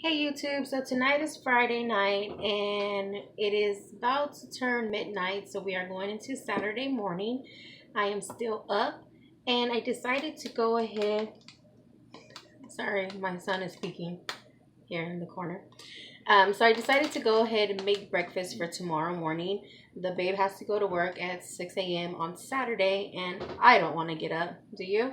Hey YouTube, so tonight is Friday night and it is about to turn midnight, so we are going into Saturday morning. I am still up and I decided to go ahead. Sorry, my son is speaking here in the corner. So I decided to go ahead and make breakfast for tomorrow morning. The babe has to go to work at 6 a.m. on Saturday and I don't want to get up. Do you?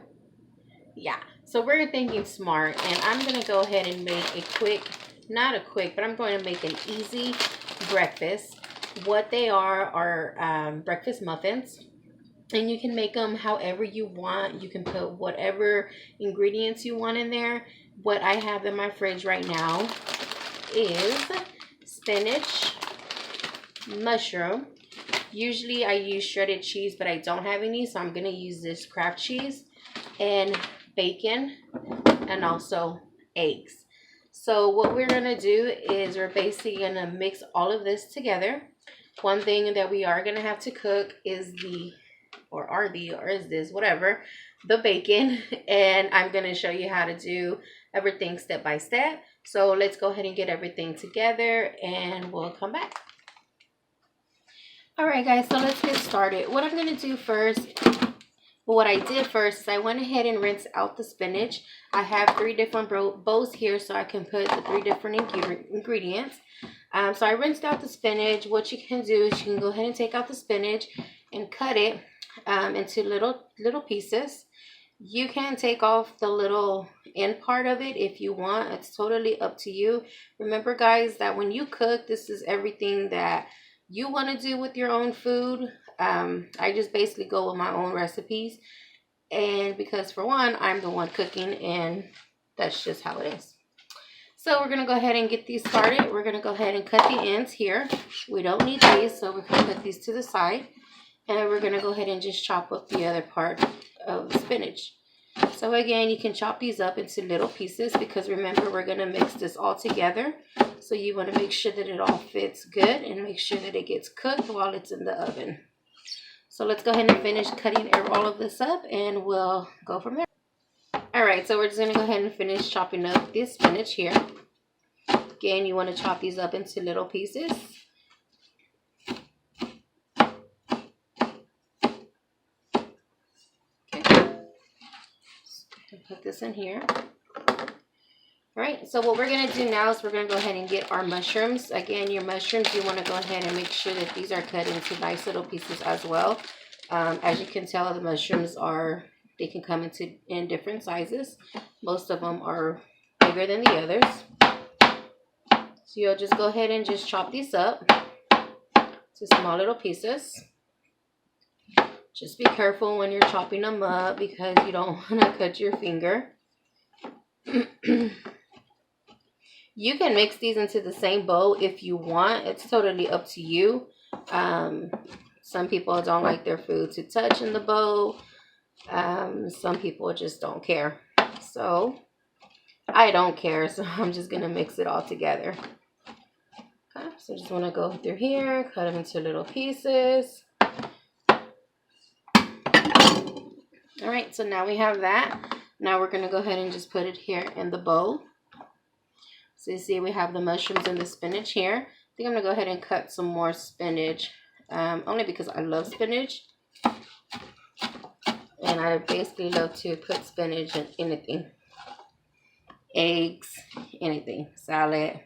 Yeah, so we're thinking smart, and I'm gonna go ahead and make a quick, not a quick, but I'm going to make an easy breakfast. What they are breakfast muffins, and you can make them however you want. You can put whatever ingredients you want in there. What I have in my fridge right now is spinach, mushroom. Usually I use shredded cheese, but I don't have any, so I'm gonna use this craft cheese and bacon and also eggs. So what we're gonna do is we're basically gonna mix all of this together. One thing that we are gonna have to cook is whatever, the bacon, and I'm gonna show you how to do everything step by step. So let's go ahead and get everything together and we'll come back. All right guys, so let's get started. What I'm gonna do first, what I did first is I went ahead and rinsed out the spinach. I have 3 different bowls here so I can put the 3 different ingredients. So I rinsed out the spinach. What you can do is you can go ahead and take out the spinach and cut it into little pieces. You can take off the little end part of it if you want. It's totally up to you. Remember guys that when you cook, this is everything that you want to do with your own food. I just basically go with my own recipes, and because for one, I'm the one cooking, and that's just how it is. So we're gonna go ahead and get these started. We're gonna go ahead and cut the ends here. We don't need these, so we're gonna put these to the side, and we're gonna go ahead and just chop up the other part of the spinach. So again, you can chop these up into little pieces because remember, we're gonna mix this all together. So you want to make sure that it all fits good and make sure that it gets cooked while it's in the oven. So let's go ahead and finish cutting all of this up and we'll go from there. All right, so we're just gonna go ahead and finish chopping up this spinach here. Again, you want to chop these up into little pieces. Okay, put this in here. All right, so what we're gonna do now is we're gonna go ahead and get our mushrooms. Again, your mushrooms, you wanna go ahead and make sure that these are cut into nice little pieces as well. As you can tell, the mushrooms they can come in different sizes. Most of them are bigger than the others. So you'll just go ahead and just chop these up to small little pieces. Just be careful when you're chopping them up because you don't wanna cut your finger. You can mix these into the same bowl if you want. It's totally up to you. Some people don't like their food to touch in the bowl. Some people just don't care. So I don't care, so I'm just going to mix it all together. Okay, so just want to go through here, cut them into little pieces. All right, so now we have that. Now we're going to go ahead and just put it here in the bowl. So you see we have the mushrooms and the spinach here. I think I'm going to go ahead and cut some more spinach, only because I love spinach. And I basically love to put spinach in anything. Eggs, anything, salad.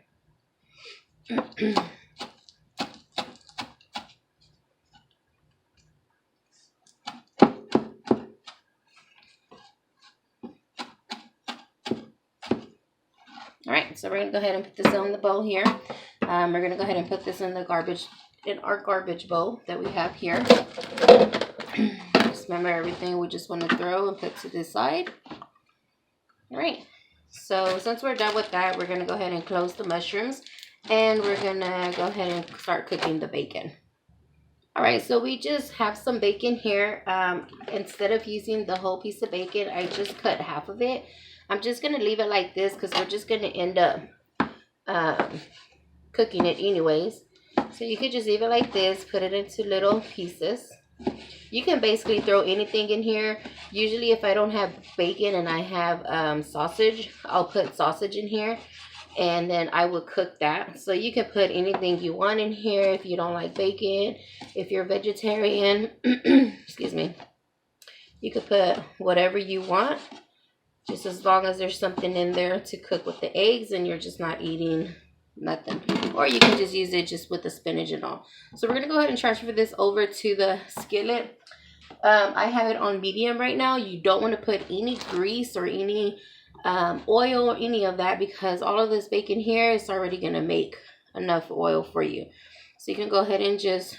All right, so we're gonna go ahead and put this on the bowl here. We're gonna go ahead and put this in our garbage bowl that we have here. Just remember everything we just want to throw and put to the side. All right, so since we're done with that, we're gonna go ahead and close the mushrooms and we're gonna go ahead and start cooking the bacon. All right, so we just have some bacon here. Instead of using the whole piece of bacon, I just cut half of it. I'm just going to leave it like this because we're just going to end up cooking it anyways. So you could just leave it like this, put it into little pieces. You can basically throw anything in here. Usually if I don't have bacon and I have sausage, I'll put sausage in here. and then I would cook that. So you can put anything you want in here. If you don't like bacon, if you're vegetarian, excuse me, you could put whatever you want, just as long as there's something in there to cook with the eggs and you're just not eating nothing. Or you can just use it just with the spinach and all. So we're going to go ahead and transfer this over to the skillet. I have it on medium right now. You don't want to put any grease or any oil or any of that, because all of this bacon here is already going to make enough oil for you. So you can go ahead and just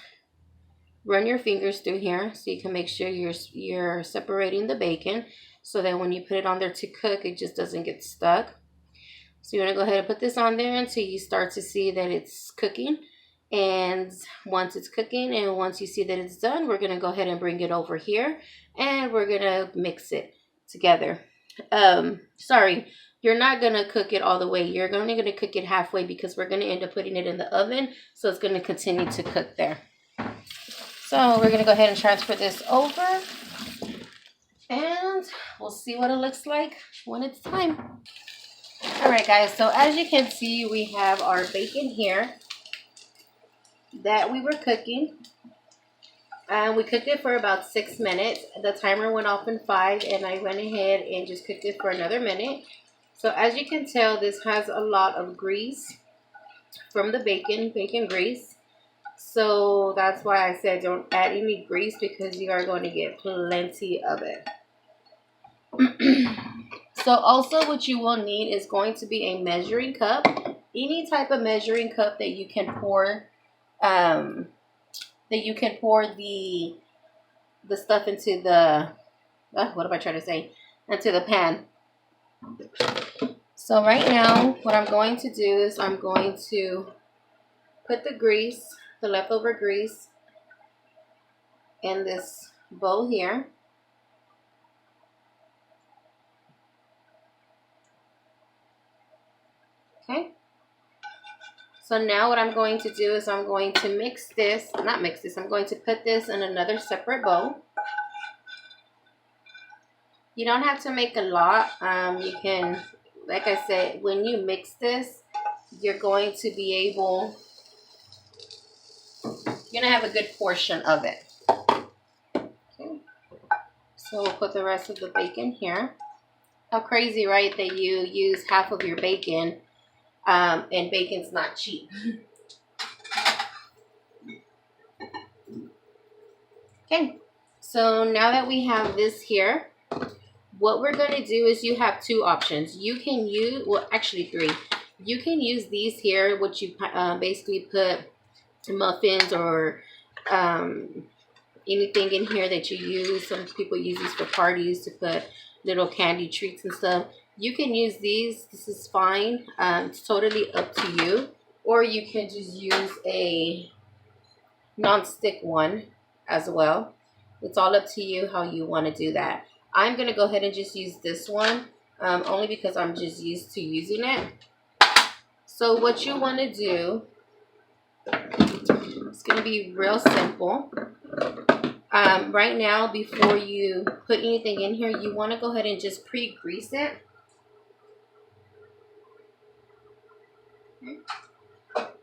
run your fingers through here so you can make sure you're separating the bacon, so that when you put it on there to cook, it just doesn't get stuck. So you want to go ahead and put this on there until you start to see that it's cooking. And once it's cooking and once you see that it's done, we're going to go ahead and bring it over here and we're going to mix it together. Sorry, you're not going to cook it all the way. You're only going to cook it halfway, because we're going to end up putting it in the oven. So it's going to continue to cook there. So we're going to go ahead and transfer this over, and we'll see what it looks like when it's time. All right, guys, so as you can see, we have our bacon here that we were cooking. And we cooked it for about 6 minutes. The timer went off in 5, and I went ahead and just cooked it for another minute. So as you can tell, this has a lot of grease from the bacon grease. So that's why I said don't add any grease, because you are going to get plenty of it. So also what you will need is going to be a measuring cup. Any type of measuring cup that you can pour the stuff into the what am I trying to say? Into the pan. So right now, what I'm going to do is I'm going to put the grease, the leftover grease, in this bowl here. Okay. So now what I'm going to do is I'm going to I'm going to put this in another separate bowl. You don't have to make a lot. You can, like I said, when you mix this, you're going to have a good portion of it. Okay. So we'll put the rest of the bacon here. How crazy, right, that you use half of your bacon, and bacon's not cheap. Okay, so now that we have this here, what we're going to do is you have 2 options. You can use, well, actually 3. You can use these here, which you basically put muffins or anything in here that you use. Some people use these for parties to put little candy treats and stuff. You can use these. This is fine. It's totally up to you. Or you can just use a non-stick one as well. It's all up to you how you want to do that. I'm going to go ahead and just use this one, only because I'm just used to using it. So what you want to do, it's going to be real simple. Right now, before you put anything in here, you want to go ahead and just pre-grease it.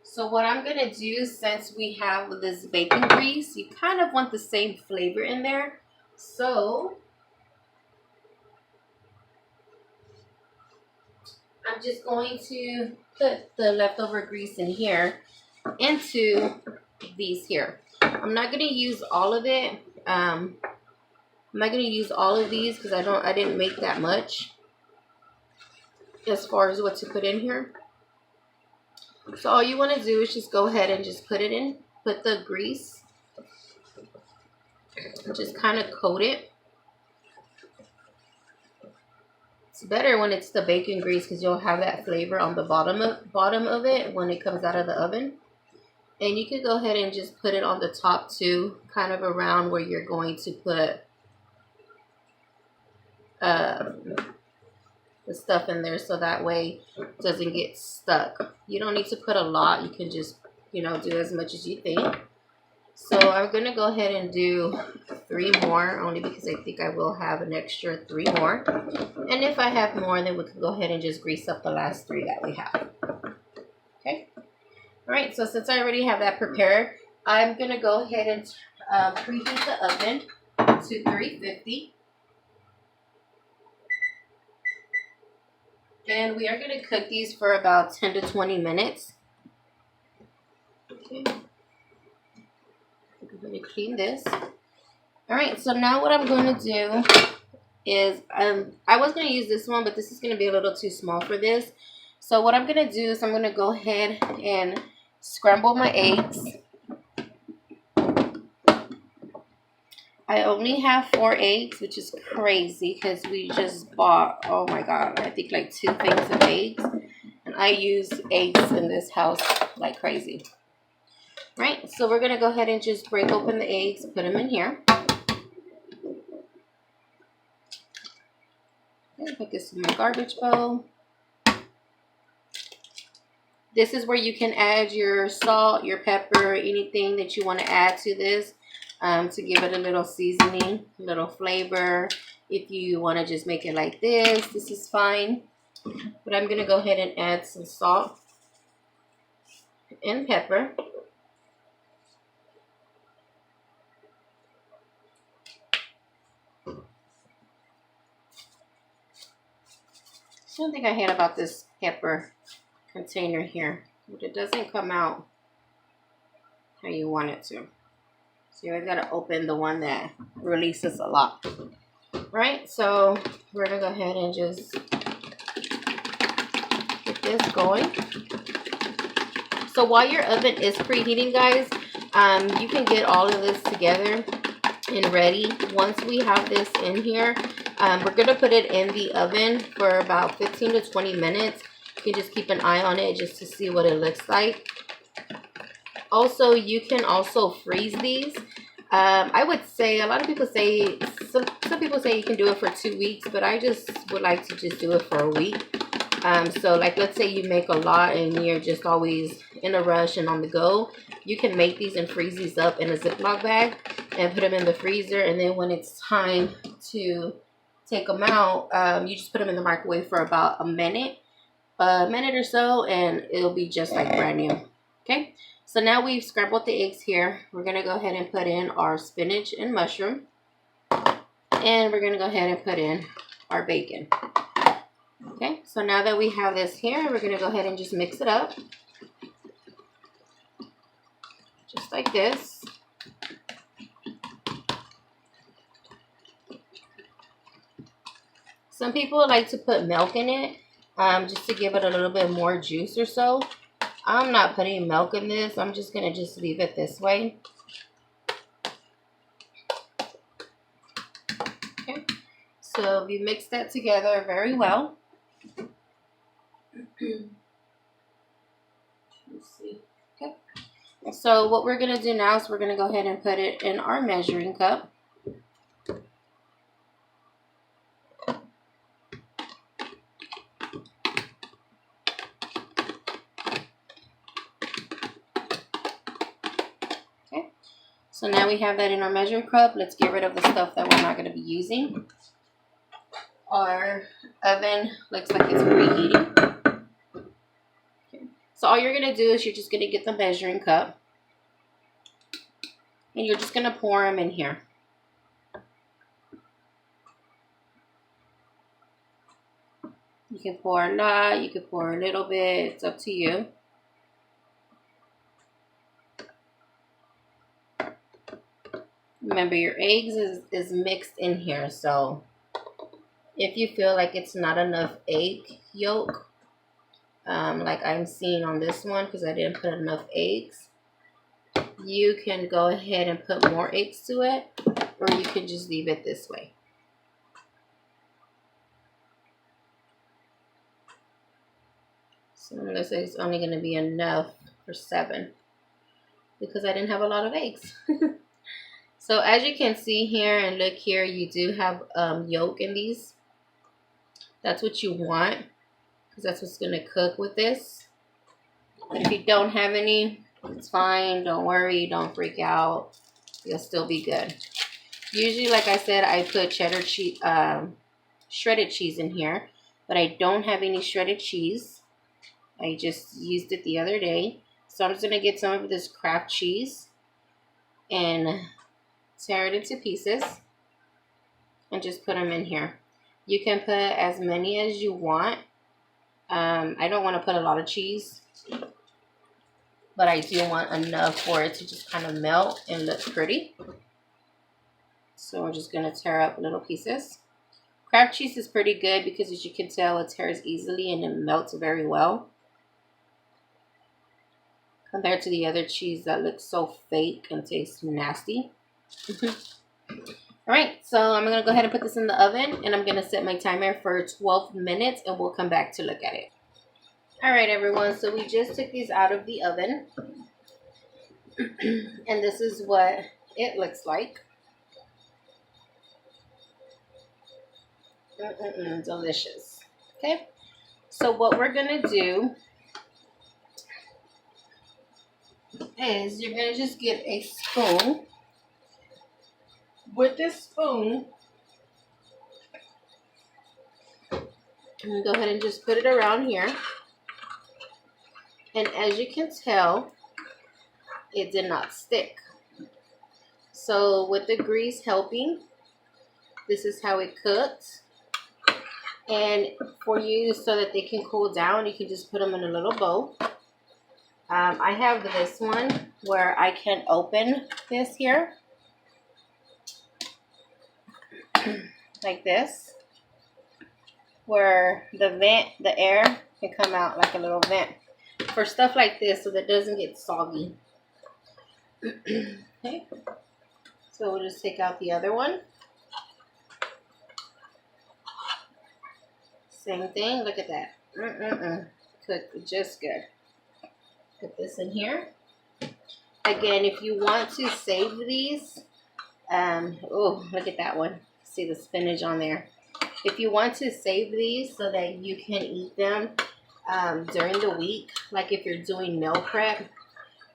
So what I'm going to do, since we have this bacon grease, you kind of want the same flavor in there. So I'm just going to put the leftover grease in here into these here. I'm not going to use all of it. I'm not going to use all of these because I didn't make that much as far as what to put in here. So all you want to do is just go ahead and just put the grease, and just kind of coat it. It's better when it's the bacon grease because you'll have that flavor on the bottom of it when it comes out of the oven. And you can go ahead and just put it on the top too, kind of around where you're going to put the stuff in there, so that way it doesn't get stuck. You don't need to put a lot. You can just, do as much as you think. So I'm going to go ahead and do 3 more, only because I think I will have an extra 3 more. And if I have more, then we can go ahead and just grease up the last 3 that we have. Okay. All right, so since I already have that prepared, I'm going to go ahead and preheat the oven to 350. And we are going to cook these for about 10 to 20 minutes. Okay. I'm going to clean this. All right, so now what I'm going to do is, I was going to use this one, but this is going to be a little too small for this. So what I'm going to do is I'm going to go ahead and scramble my eggs. I only have 4 eggs, which is crazy because we just bought, oh my god, I think like 2 things of eggs. And I use eggs in this house like crazy. Right, so we're going to go ahead and just break open the eggs, put them in here. Okay, put this in my garbage bowl. This is where you can add your salt, your pepper, anything that you want to add to this to give it a little seasoning, a little flavor. If you want to just make it like this is fine. But I'm going to go ahead and add some salt and pepper. I don't think I had about this pepper container here, but it doesn't come out how you want it to. So you always got to open the one that releases a lot. Right, so we're going to go ahead and just get this going. So while your oven is preheating, guys, you can get all of this together and ready. Once we have this in here, we're going to put it in the oven for about 15 to 20 minutes. You can just keep an eye on it just to see what it looks like. Also, you can also freeze these. I would say, a lot of people say, some people say you can do it for 2 weeks, but I just would like to just do it for a week. So like, let's say you make a lot and you're just always in a rush and on the go. You can make these and freeze these up in a Ziploc bag and put them in the freezer. And then when it's time to take them out, you just put them in the microwave for about a minute or so, and it'll be just like brand new. Okay, so now we've scrambled the eggs here. We're going to go ahead and put in our spinach and mushroom. And we're going to go ahead and put in our bacon. Okay, so now that we have this here, we're going to go ahead and just mix it up. Just like this. Some people like to put milk in it, just to give it a little bit more juice or so. I'm not putting milk in this. I'm just going to just leave it this way. Okay, so we mix that together very well. Let's see. Okay, so what we're going to do now is we're going to go ahead and put it in our measuring cup. So now we have that in our measuring cup. Let's get rid of the stuff that we're not going to be using. Our oven looks like it's preheating. Okay. So all you're going to do is you're just going to get the measuring cup. And you're just going to pour them in here. You can pour a lot, you can pour a little bit. It's up to you. Remember, your eggs is mixed in here, so if you feel like it's not enough egg yolk, like I'm seeing on this one because I didn't put enough eggs, you can go ahead and put more eggs to it, or you can just leave it this way. So it looks like it's only going to be enough for 7 because I didn't have a lot of eggs. So as you can see here and look here, you do have yolk in these. That's what you want because that's what's going to cook with this. But if you don't have any, It's fine. Don't worry. Don't freak out. You'll still be good. Usually, like I said, I put cheddar cheese, shredded cheese in here, but I don't have any shredded cheese. I just used it the other day. So I'm just going to get some of this Kraft cheese and tear it into pieces and just put them in here. You can put as many as you want. I don't want to put a lot of cheese, but I do want enough for it to just kind of melt and look pretty. So we're just going to tear up little pieces. Kraft cheese is pretty good because, as you can tell, it tears easily and it melts very well, compared to the other cheese that looks so fake and tastes nasty. Alright, so I'm going to go ahead and put this in the oven, and I'm going to set my timer for 12 minutes, and we'll come back to look at it. Alright, everyone, so we just took these out of the oven, and this is what it looks like. Delicious. Okay, so what we're going to do is you're going to just get a spoon. With this spoon, I'm go ahead and just put it around here. And as you can tell, it did not stick. So with the grease helping, this is how it cooks. And for you, so that they can cool down, you can just put them in a little bowl. I have this one where I can open this here. Like this, where the air can come out like a little vent for stuff like this, so that it doesn't get soggy. Okay, so we'll just take out the other one. Same thing. Look at that. Cooked just good. Put this in here. Again, if you want to save these, oh, look at that one. See the spinach on there. If you want to save these so that you can eat them during the week, like if you're doing meal prep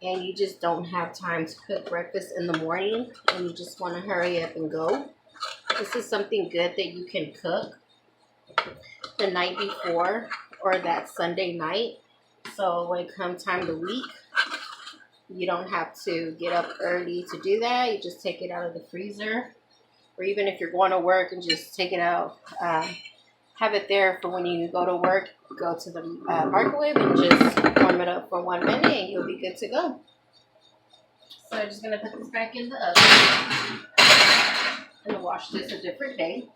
and you just don't have time to cook breakfast in the morning and you just want to hurry up and go, this is something good that you can cook the night before or that Sunday night. So when it comes time to week, you don't have to get up early to do that. You just take it out of the freezer. Or even if you're going to work and just take it out, have it there for when you go to work, go to the microwave and just warm it up for 1 minute and you'll be good to go. So I'm just going to put this back in the oven. I'm going to wash this a different day.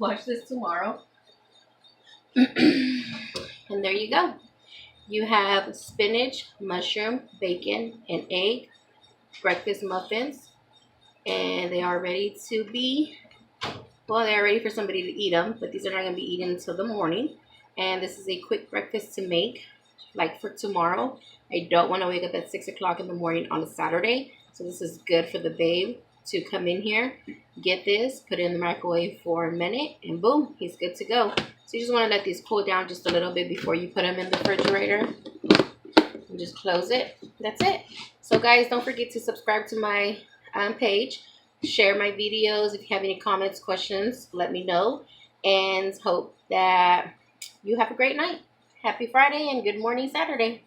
Wash this tomorrow. And there you go. You have spinach, mushroom, bacon, and egg breakfast muffins. And they are ready to be, well, they are ready for somebody to eat them, but these are not going to be eaten until the morning. And this is a quick breakfast to make, like for tomorrow. I don't want to wake up at 6 o'clock in the morning on a Saturday. So this is good for the babe to come in here, get this, put it in the microwave for a minute, and boom, he's good to go. So you just want to let these cool down just a little bit before you put them in the refrigerator. And just close it. That's it. So guys, don't forget to subscribe to my page, share my videos. If you have any comments, questions, let me know, and hope that you have a great night. Happy Friday and good morning Saturday.